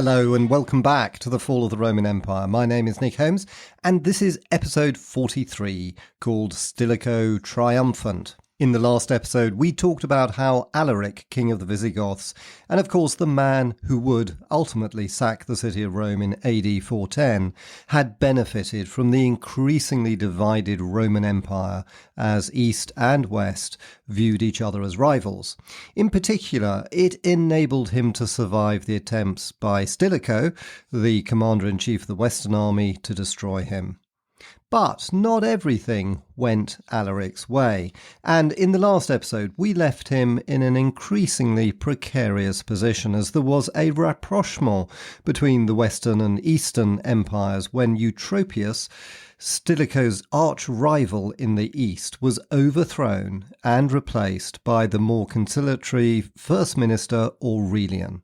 Hello and welcome back to the Fall of the Roman Empire. My name is Nick Holmes and this is episode 43 called Stilicho Triumphant. In the last episode we talked about how Alaric, king of the Visigoths, and of course the man who would ultimately sack the city of Rome in AD 410, had benefited from the increasingly divided Roman Empire as East and West viewed each other as rivals. In particular, it enabled him to survive the attempts by Stilicho, the commander-in-chief of the Western Army, to destroy him. But not everything went Alaric's way, and in the last episode we left him in an increasingly precarious position as there was a rapprochement between the Western and Eastern empires when Eutropius, Stilicho's arch-rival in the east, was overthrown and replaced by the more conciliatory First Minister Aurelian.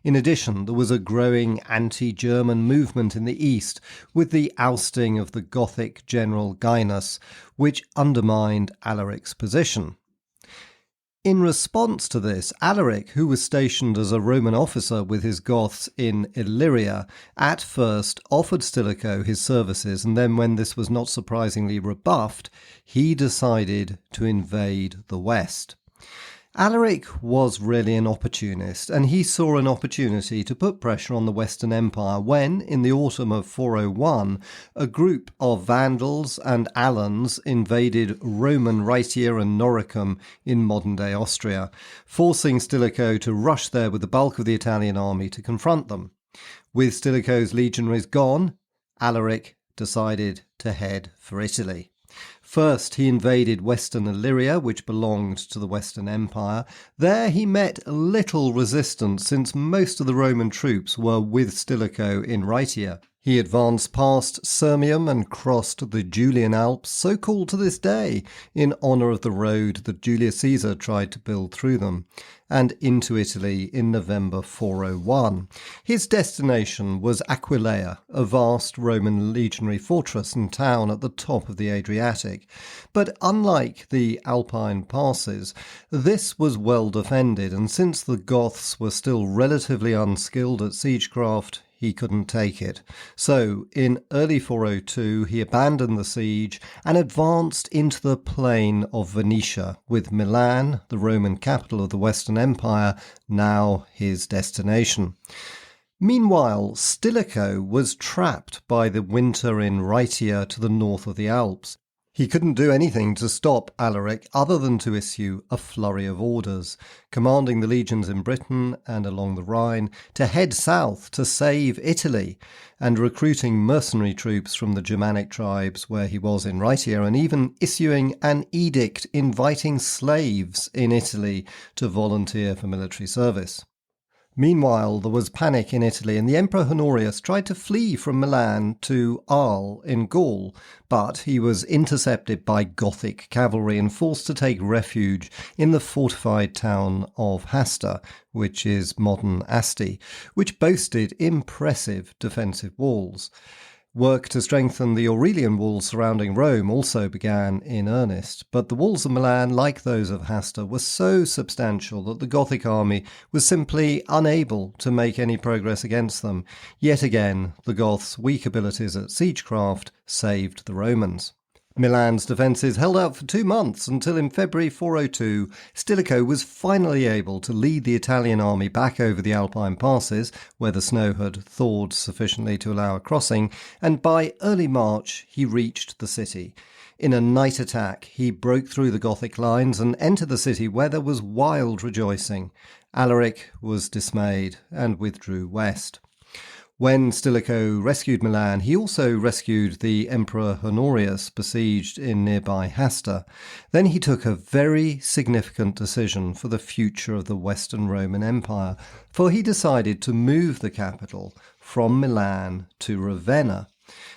In addition, there was a growing anti-German movement in the east with the ousting of the Gothic general Gainas, which undermined Alaric's position. In response to this, Alaric, who was stationed as a Roman officer with his Goths in Illyria, at first offered Stilicho his services, and then when this was not surprisingly rebuffed, he decided to invade the west. Alaric was really an opportunist, and he saw an opportunity to put pressure on the Western Empire when, in the autumn of 401, a group of Vandals and Alans invaded Roman Rhaetia and Noricum in modern-day Austria, forcing Stilicho to rush there with the bulk of the Italian army to confront them. With Stilicho's legionaries gone, Alaric decided to head for Italy. First, he invaded Western Illyria, which belonged to the Western Empire. There he met little resistance, since most of the Roman troops were with Stilicho in Rhaetia. He advanced past Sirmium and crossed the Julian Alps, so called to this day, in honour of the road that Julius Caesar tried to build through them, and into Italy in November 401. His destination was Aquileia, a vast Roman legionary fortress and town at the top of the Adriatic. But unlike the Alpine passes, this was well defended, and since the Goths were still relatively unskilled at siegecraft, he couldn't take it. So, in early 402, he abandoned the siege and advanced into the plain of Venetia, with Milan, the Roman capital of the Western Empire, now his destination. Meanwhile, Stilicho was trapped by the winter in Rhaetia to the north of the Alps. He couldn't do anything to stop Alaric other than to issue a flurry of orders, commanding the legions in Britain and along the Rhine to head south to save Italy, and recruiting mercenary troops from the Germanic tribes where he was in Rhaetia, and even issuing an edict inviting slaves in Italy to volunteer for military service. Meanwhile, there was panic in Italy, and the Emperor Honorius tried to flee from Milan to Arles in Gaul, but he was intercepted by Gothic cavalry and forced to take refuge in the fortified town of Hasta, which is modern Asti, which boasted impressive defensive walls. Work to strengthen the Aurelian walls surrounding Rome also began in earnest, but the walls of Milan, like those of Hasta, were so substantial that the Gothic army was simply unable to make any progress against them. Yet again, the Goths' weak abilities at siegecraft saved the Romans. Milan's defences held out for 2 months until in February 402, Stilicho was finally able to lead the Italian army back over the Alpine passes, where the snow had thawed sufficiently to allow a crossing, and by early March he reached the city. In a night attack, he broke through the Gothic lines and entered the city, where there was wild rejoicing. Alaric was dismayed and withdrew west. When Stilicho rescued Milan, he also rescued the Emperor Honorius, besieged in nearby Hasta. Then he took a very significant decision for the future of the Western Roman Empire, for he decided to move the capital from Milan to Ravenna.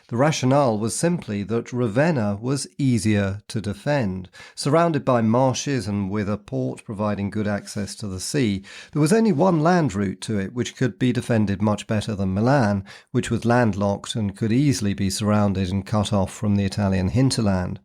The rationale was simply that Ravenna was easier to defend. Surrounded by marshes and with a port providing good access to the sea, there was only one land route to it which could be defended much better than Milan, which was landlocked and could easily be surrounded and cut off from the Italian hinterland.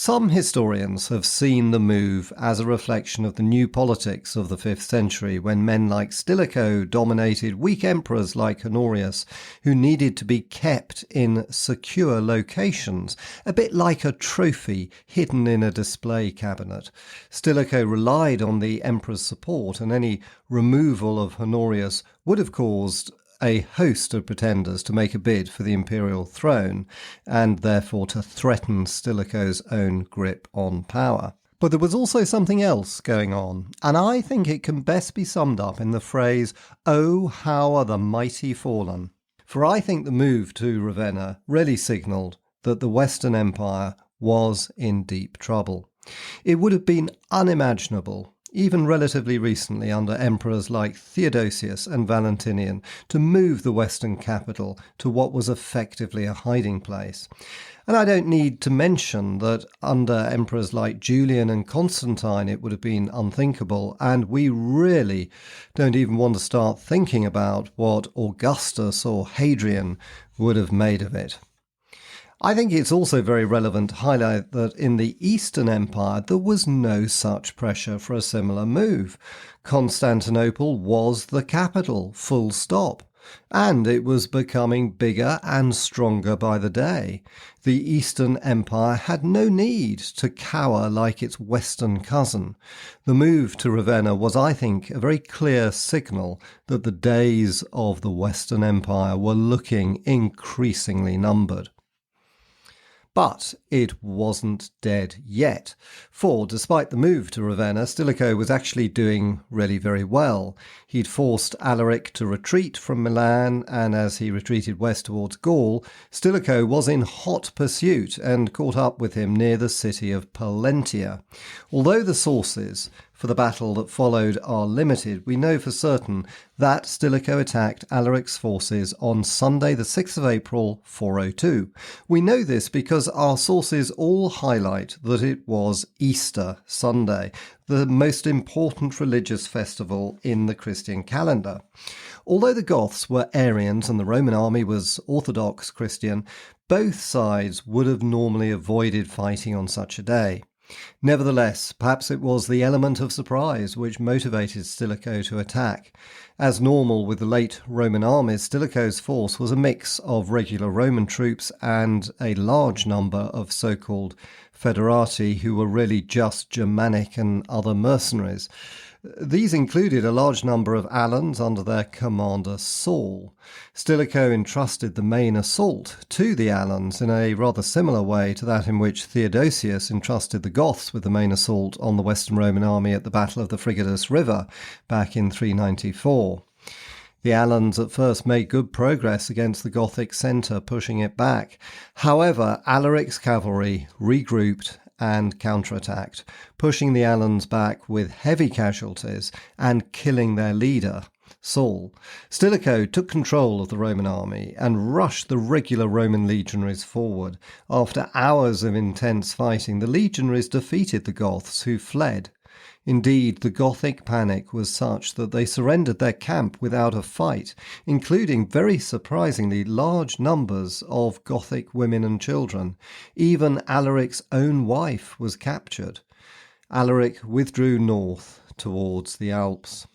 Some historians have seen the move as a reflection of the new politics of the 5th century, when men like Stilicho dominated weak emperors like Honorius, who needed to be kept in secure locations, a bit like a trophy hidden in a display cabinet. Stilicho relied on the emperor's support, and any removal of Honorius would have caused a host of pretenders to make a bid for the imperial throne, and therefore to threaten Stilicho's own grip on power. But there was also something else going on, and I think it can best be summed up in the phrase, "Oh, how are the mighty fallen?" For I think the move to Ravenna really signalled that the Western Empire was in deep trouble. It would have been unimaginable, even relatively recently under emperors like Theodosius and Valentinian, to move the Western capital to what was effectively a hiding place. And I don't need to mention that under emperors like Julian and Constantine it would have been unthinkable, and we really don't even want to start thinking about what Augustus or Hadrian would have made of it. I think it's also very relevant to highlight that in the Eastern Empire there was no such pressure for a similar move. Constantinople was the capital, full stop, and it was becoming bigger and stronger by the day. The Eastern Empire had no need to cower like its Western cousin. The move to Ravenna was, I think, a very clear signal that the days of the Western Empire were looking increasingly numbered. But it wasn't dead yet, for despite the move to Ravenna, Stilicho was actually doing really very well. He'd forced Alaric to retreat from Milan, and as he retreated west towards Gaul, Stilicho was in hot pursuit and caught up with him near the city of Pollentia. Although the sources for the battle that followed are limited, we know for certain that Stilicho attacked Alaric's forces on Sunday the 6th of April 402. We know this because our sources all highlight that it was Easter Sunday, the most important religious festival in the Christian calendar. Although the Goths were Arians and the Roman army was Orthodox Christian, both sides would have normally avoided fighting on such a day. Nevertheless, perhaps it was the element of surprise which motivated Stilicho to attack. As normal with the late Roman armies, Stilicho's force was a mix of regular Roman troops and a large number of so-called foederati, who were really just Germanic and other mercenaries. These included a large number of Alans under their commander Saul. Stilicho entrusted the main assault to the Alans in a rather similar way to that in which Theodosius entrusted the Goths with the main assault on the Western Roman army at the Battle of the Frigidus River back in 394. The Alans at first made good progress against the Gothic centre, pushing it back. However, Alaric's cavalry regrouped and counterattacked, pushing the Alans back with heavy casualties and killing their leader, Saul. Stilicho took control of the Roman army and rushed the regular Roman legionaries forward. After hours of intense fighting, the legionaries defeated the Goths, who fled. Indeed, the Gothic panic was such that they surrendered their camp without a fight, including, very surprisingly, large numbers of Gothic women and children. Even Alaric's own wife was captured. Alaric withdrew north towards the Alps.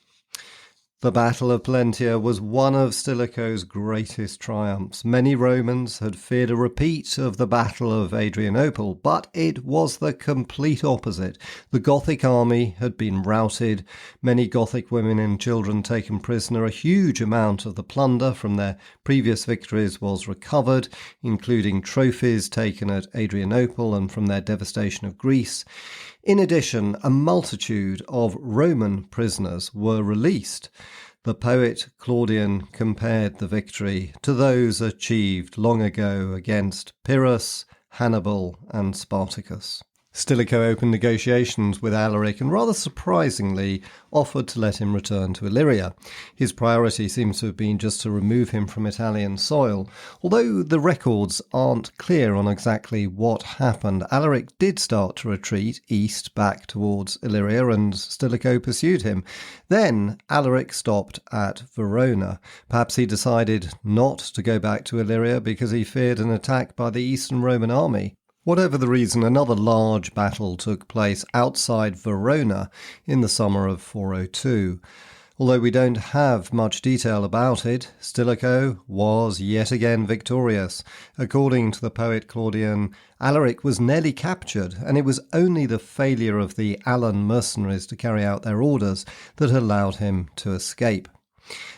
The Battle of Pollentia was one of Stilicho's greatest triumphs. Many Romans had feared a repeat of the Battle of Adrianople, but it was the complete opposite. The Gothic army had been routed, many Gothic women and children taken prisoner, a huge amount of the plunder from their previous victories was recovered, including trophies taken at Adrianople and from their devastation of Greece. In addition, a multitude of Roman prisoners were released. The poet Claudian compared the victory to those achieved long ago against Pyrrhus, Hannibal, and Spartacus. Stilicho opened negotiations with Alaric and rather surprisingly offered to let him return to Illyria. His priority seems to have been just to remove him from Italian soil. Although the records aren't clear on exactly what happened, Alaric did start to retreat east back towards Illyria and Stilicho pursued him. Then Alaric stopped at Verona. Perhaps he decided not to go back to Illyria because he feared an attack by the Eastern Roman army. Whatever the reason, another large battle took place outside Verona in the summer of 402. Although we don't have much detail about it, Stilicho was yet again victorious. According to the poet Claudian, Alaric was nearly captured, and it was only the failure of the Alan mercenaries to carry out their orders that allowed him to escape.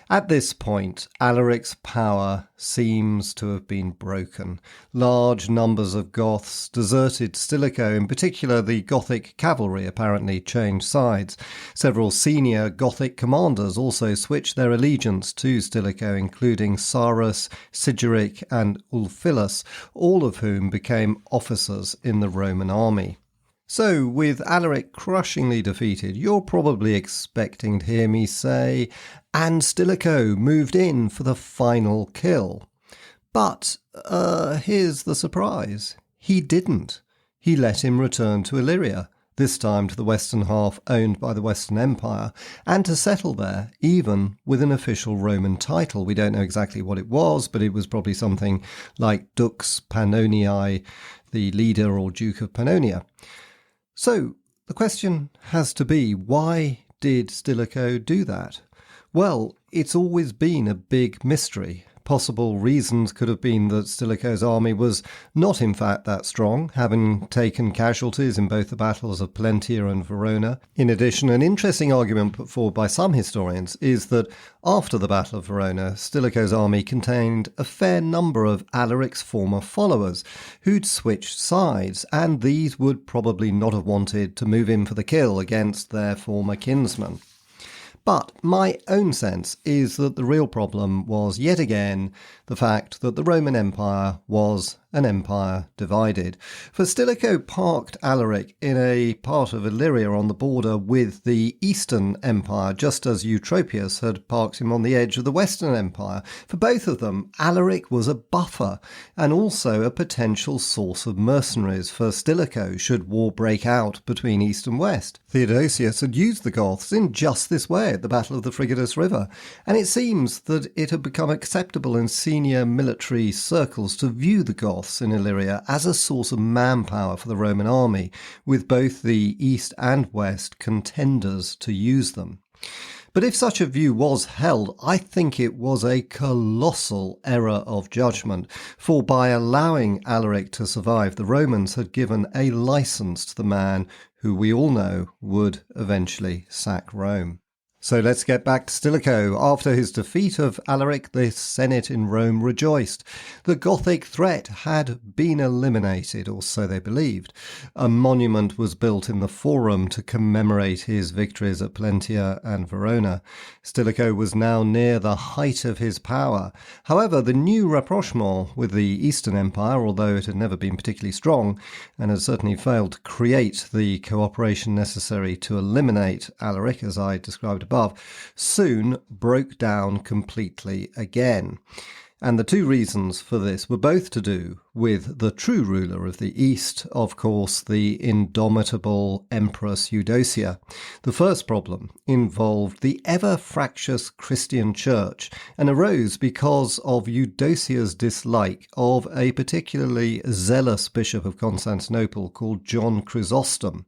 At this point, Alaric's power seems to have been broken. Large numbers of Goths deserted Stilicho. In particular, the Gothic cavalry apparently changed sides. Several senior Gothic commanders also switched their allegiance to Stilicho, including Sarus, Sigeric and Ulphilas, all of whom became officers in the Roman army. So, with Alaric crushingly defeated, you're probably expecting to hear me say, and Stilicho moved in for the final kill. But, here's the surprise. He didn't. He let him return to Illyria, this time to the western half owned by the Western Empire, and to settle there, even with an official Roman title. We don't know exactly what it was, but it was probably something like Dux Pannoniae, the leader or Duke of Pannonia. So, the question has to be, why did Stilicho do that? Well, it's always been a big mystery. Possible reasons could have been that Stilicho's army was not in fact that strong, having taken casualties in both the battles of Plentia and Verona. In addition, an interesting argument put forward by some historians is that after the Battle of Verona, Stilicho's army contained a fair number of Alaric's former followers who'd switched sides, and these would probably not have wanted to move in for the kill against their former kinsmen. But my own sense is that the real problem was, yet again, the fact that the Roman Empire was an empire divided. For Stilicho parked Alaric in a part of Illyria on the border with the Eastern Empire, just as Eutropius had parked him on the edge of the Western Empire. For both of them, Alaric was a buffer and also a potential source of mercenaries for Stilicho should war break out between East and West. Theodosius had used the Goths in just this way at the Battle of the Frigidus River, and it seems that it had become acceptable in senior military circles to view the Goths in Illyria as a source of manpower for the Roman army, with both the East and West contenders to use them. But if such a view was held, I think it was a colossal error of judgment, for by allowing Alaric to survive, the Romans had given a license to the man who we all know would eventually sack Rome. So let's get back to Stilicho. After his defeat of Alaric, the Senate in Rome rejoiced. The Gothic threat had been eliminated, or so they believed. A monument was built in the Forum to commemorate his victories at Plentia and Verona. Stilicho was now near the height of his power. However, the new rapprochement with the Eastern Empire, although it had never been particularly strong, and had certainly failed to create the cooperation necessary to eliminate Alaric, as I described above, soon broke down completely again. And the two reasons for this were both to do with the true ruler of the East, of course, the indomitable Empress Eudocia. The first problem involved the ever-fractious Christian Church and arose because of Eudocia's dislike of a particularly zealous bishop of Constantinople called John Chrysostom.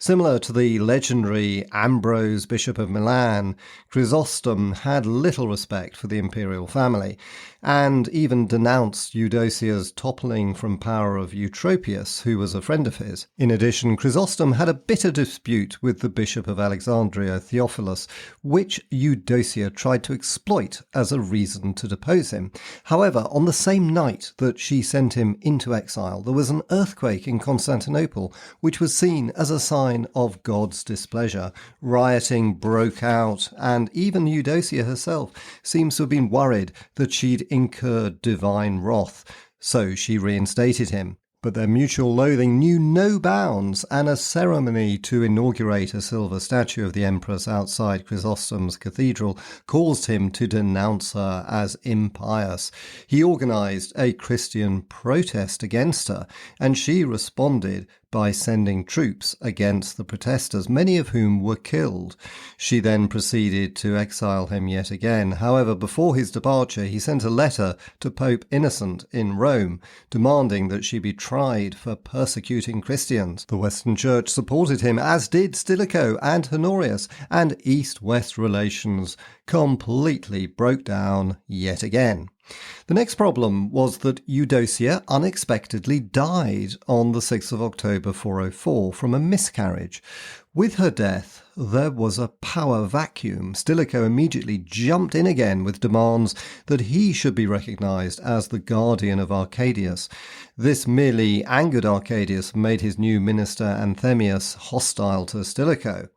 Similar to the legendary Ambrose, Bishop of Milan, Chrysostom had little respect for the imperial family, and even denounced Eudocia's toppling from power of Eutropius, who was a friend of his. In addition, Chrysostom had a bitter dispute with the Bishop of Alexandria, Theophilus, which Eudocia tried to exploit as a reason to depose him. However, on the same night that she sent him into exile, there was an earthquake in Constantinople, which was seen as a sign of God's displeasure. Rioting broke out, and even Eudocia herself seems to have been worried that she'd incurred divine wrath, so she reinstated him. But their mutual loathing knew no bounds, and a ceremony to inaugurate a silver statue of the Empress outside Chrysostom's cathedral caused him to denounce her as impious. He organised a Christian protest against her, and she responded by sending troops against the protesters, many of whom were killed. She then proceeded to exile him yet again. However, before his departure, he sent a letter to Pope Innocent in Rome, demanding that she be tried for persecuting Christians. The Western Church supported him, as did Stilicho and Honorius, and East-West relations completely broke down yet again. The next problem was that Eudocia unexpectedly died on the 6th of October 404 from a miscarriage. With her death, there was a power vacuum. Stilicho immediately jumped in again with demands that he should be recognised as the guardian of Arcadius. This merely angered Arcadius and made his new minister Anthemius hostile to Stilicho.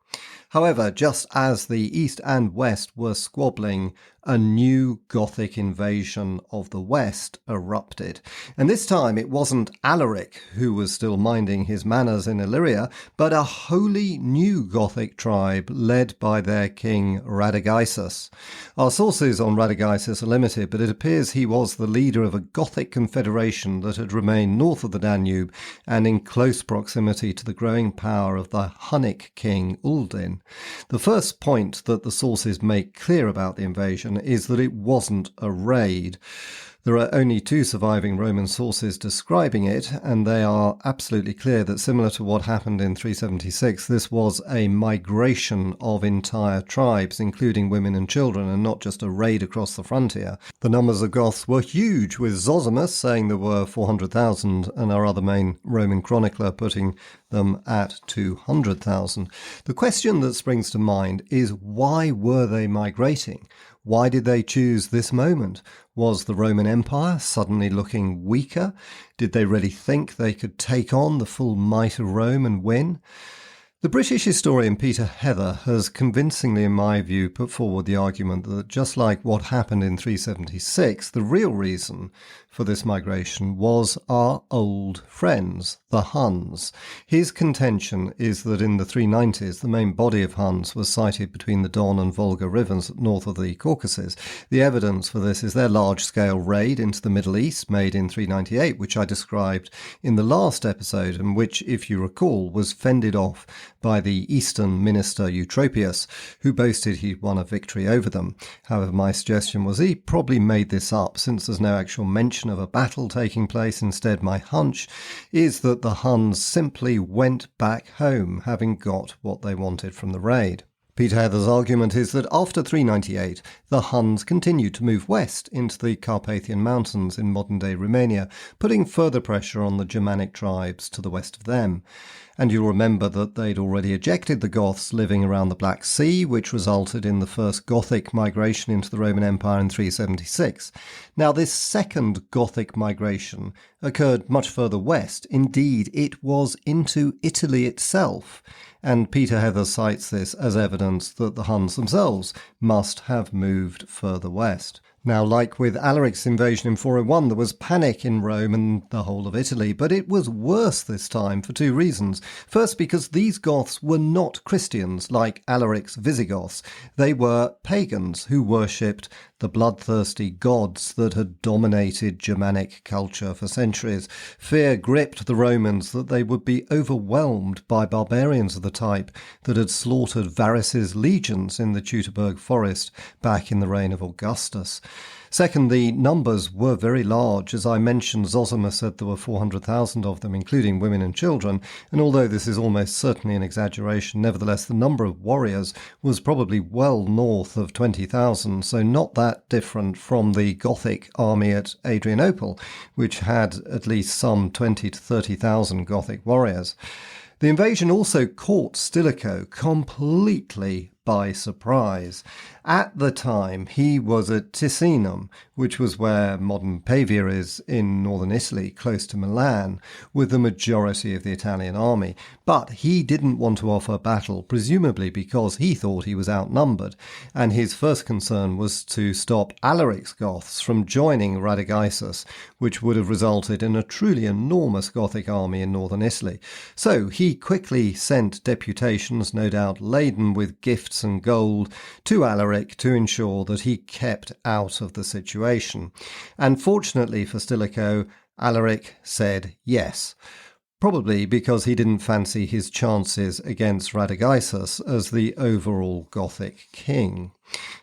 However, just as the East and West were squabbling, a new Gothic invasion of the West erupted. And this time it wasn't Alaric who was still minding his manners in Illyria, but a wholly new Gothic tribe led by their king Radagaisus. Our sources on Radagaisus are limited, but it appears he was the leader of a Gothic confederation that had remained north of the Danube and in close proximity to the growing power of the Hunnic king Uldin. The first point that the sources make clear about the invasion is that it wasn't a raid. There are only two surviving Roman sources describing it, and they are absolutely clear that similar to what happened in 376, this was a migration of entire tribes, including women and children, and not just a raid across the frontier. The numbers of Goths were huge, with Zosimus saying there were 400,000 and our other main Roman chronicler putting them at 200,000. The question that springs to mind is, why were they migrating? Why did they choose this moment? Was the Roman Empire suddenly looking weaker? Did they really think they could take on the full might of Rome and win? The British historian Peter Heather has convincingly, in my view, put forward the argument that just like what happened in 376, the real reason for this migration was our old friends, the Huns. His contention is that in the 390s, the main body of Huns was sighted between the Don and Volga rivers north of the Caucasus. The evidence for this is their large-scale raid into the Middle East made in 398, which I described in the last episode, and which, if you recall, was fended off by the eastern minister Eutropius, who boasted he'd won a victory over them. However, my suggestion was he probably made this up, since there's no actual mention of a battle taking place. Instead, my hunch is that the Huns simply went back home, having got what they wanted from the raid. Peter Heather's argument is that after 398, the Huns continued to move west into the Carpathian Mountains in modern-day Romania, putting further pressure on the Germanic tribes to the west of them. And you'll remember that they'd already ejected the Goths living around the Black Sea, which resulted in the first Gothic migration into the Roman Empire in 376. Now, this second Gothic migration occurred much further west. Indeed, it was into Italy itself. And Peter Heather cites this as evidence that the Huns themselves must have moved further west. Now, like with Alaric's invasion in 401, there was panic in Rome and the whole of Italy, but it was worse this time for two reasons. First, because these Goths were not Christians like Alaric's Visigoths. They were pagans who worshipped the bloodthirsty gods that had dominated Germanic culture for centuries. Fear gripped the Romans that they would be overwhelmed by barbarians of the type that had slaughtered Varus's legions in the Teutoburg forest back in the reign of Augustus. Second, the numbers were very large. As I mentioned, Zosimus said there were 400,000 of them, including women and children, and although this is almost certainly an exaggeration, nevertheless the number of warriors was probably well north of 20,000, so not that different from the Gothic army at Adrianople, which had at least some 20 to 30,000 Gothic warriors. The invasion also caught Stilicho completely by surprise. At the time, he was at Ticinum, which was where modern Pavia is in northern Italy, close to Milan, with the majority of the Italian army. But he didn't want to offer battle, presumably because he thought he was outnumbered, and his first concern was to stop Alaric's Goths from joining Radagaisus, which would have resulted in a truly enormous Gothic army in northern Italy. So he quickly sent deputations, no doubt laden with gifts and gold, to Alaric to ensure that he kept out of the situation. And fortunately for Stilicho, Alaric said yes. probably because he didn't fancy his chances against Radagaisus as the overall Gothic king.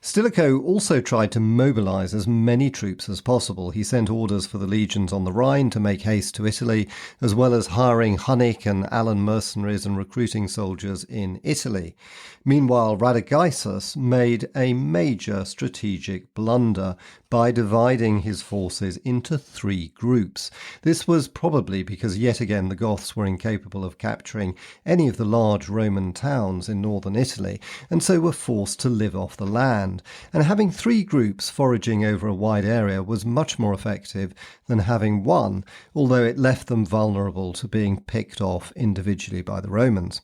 Stilicho also tried to mobilise as many troops as possible. He sent orders for the legions on the Rhine to make haste to Italy, as well as hiring Hunnic and Alan mercenaries and recruiting soldiers in Italy. Meanwhile, Radagaisus made a major strategic blunder by dividing his forces into 3 groups. This was probably because yet again the Goths were incapable of capturing any of the large Roman towns in northern Italy, and so were forced to live off the land. And having 3 groups foraging over a wide area was much more effective than having one, although it left them vulnerable to being picked off individually by the Romans.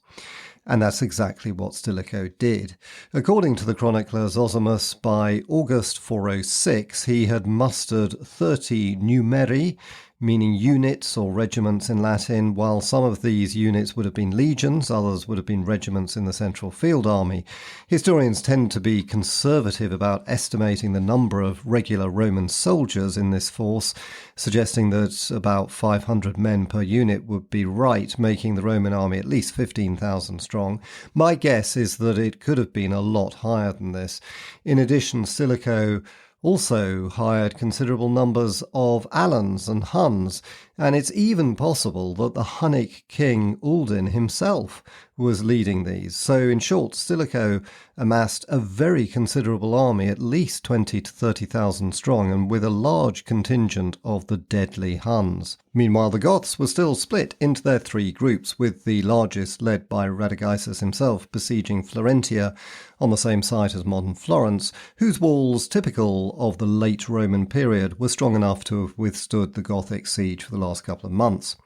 And that's exactly what Stilicho did. According to the chronicler Zosimus, by August 406 he had mustered 30 numeri, meaning units or regiments in Latin. While some of these units would have been legions, others would have been regiments in the central field army. Historians tend to be conservative about estimating the number of regular Roman soldiers in this force, suggesting that about 500 men per unit would be right, making the Roman army at least 15,000 strong. My guess is that it could have been a lot higher than this. In addition, Stilicho also hired considerable numbers of Alans and Huns, and it's even possible that the Hunnic king Uldin himself was leading these. So in short, Stilicho amassed a very considerable army, at least 20 to 30,000 strong, and with a large contingent of the deadly Huns. Meanwhile, the Goths were still split into their 3 groups, with the largest led by Radagaisus himself besieging Florentia on the same site as modern Florence, whose walls, typical of the late Roman period, were strong enough to have withstood the Gothic siege for the last couple of months.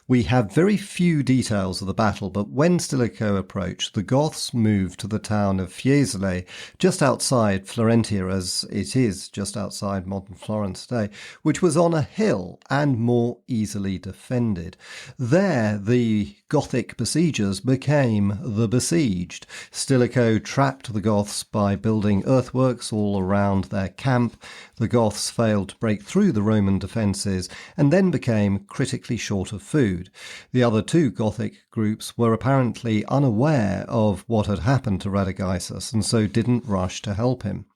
We have very few details of the battle, but when Stilicho approached, the Goths moved to the town of Fiesole, just outside Florentia, as it is just outside modern Florence today, which was on a hill and more easily defended. There, the Gothic besiegers became the besieged. Stilicho trapped the Goths by building earthworks all around their camp. The Goths failed to break through the Roman defences and then became critically short of food. The other 2 Gothic groups were apparently unaware of what had happened to Radagaisus and so didn't rush to help him.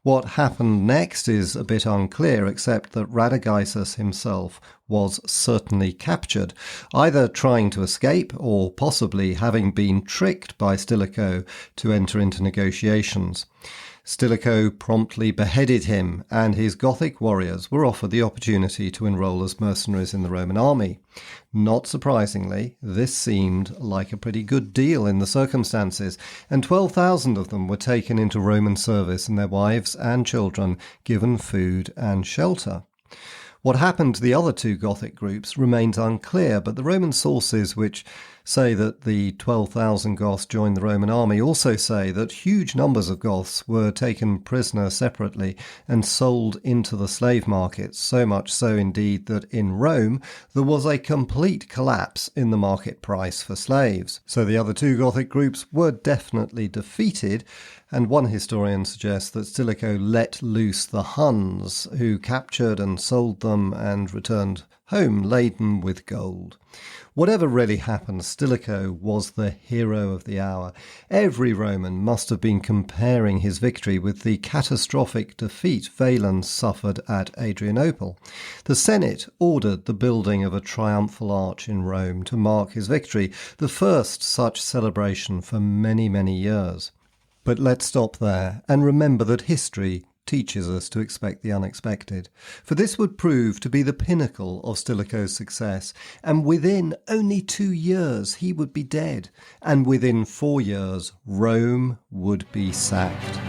What happened next is a bit unclear, except that Radagaisus himself was certainly captured, either trying to escape or possibly having been tricked by Stilicho to enter into negotiations. Stilicho promptly beheaded him, and his Gothic warriors were offered the opportunity to enroll as mercenaries in the Roman army. Not surprisingly, this seemed like a pretty good deal in the circumstances, and 12,000 of them were taken into Roman service and their wives and children given food and shelter. What happened to the other 2 Gothic groups remains unclear, but the Roman sources which say that the 12,000 Goths joined the Roman army also say that huge numbers of Goths were taken prisoner separately and sold into the slave markets, so much so indeed that in Rome there was a complete collapse in the market price for slaves. So the other 2 Gothic groups were definitely defeated, and one historian suggests that Stilicho let loose the Huns, who captured and sold them and returned home laden with gold. Whatever really happened, Stilicho was the hero of the hour. Every Roman must have been comparing his victory with the catastrophic defeat Valens suffered at Adrianople. The Senate ordered the building of a triumphal arch in Rome to mark his victory, the first such celebration for many, many years. But let's stop there and remember that history teaches us to expect the unexpected, for this would prove to be the pinnacle of Stilicho's success, and within only 2 years he would be dead, and within 4 years Rome would be sacked.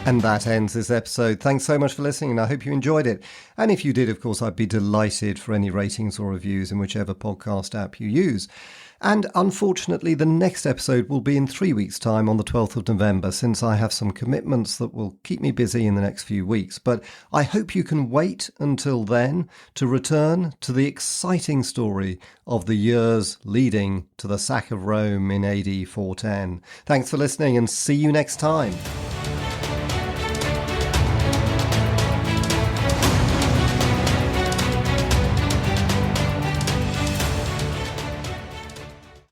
And that ends this episode. Thanks so much for listening, and I hope you enjoyed it. And if you did, of course, I'd be delighted for any ratings or reviews in whichever podcast app you use. And unfortunately, the next episode will be in 3 weeks' time on the 12th of November, since I have some commitments that will keep me busy in the next few weeks. But I hope you can wait until then to return to the exciting story of the years leading to the sack of Rome in AD 410. Thanks for listening and see you next time.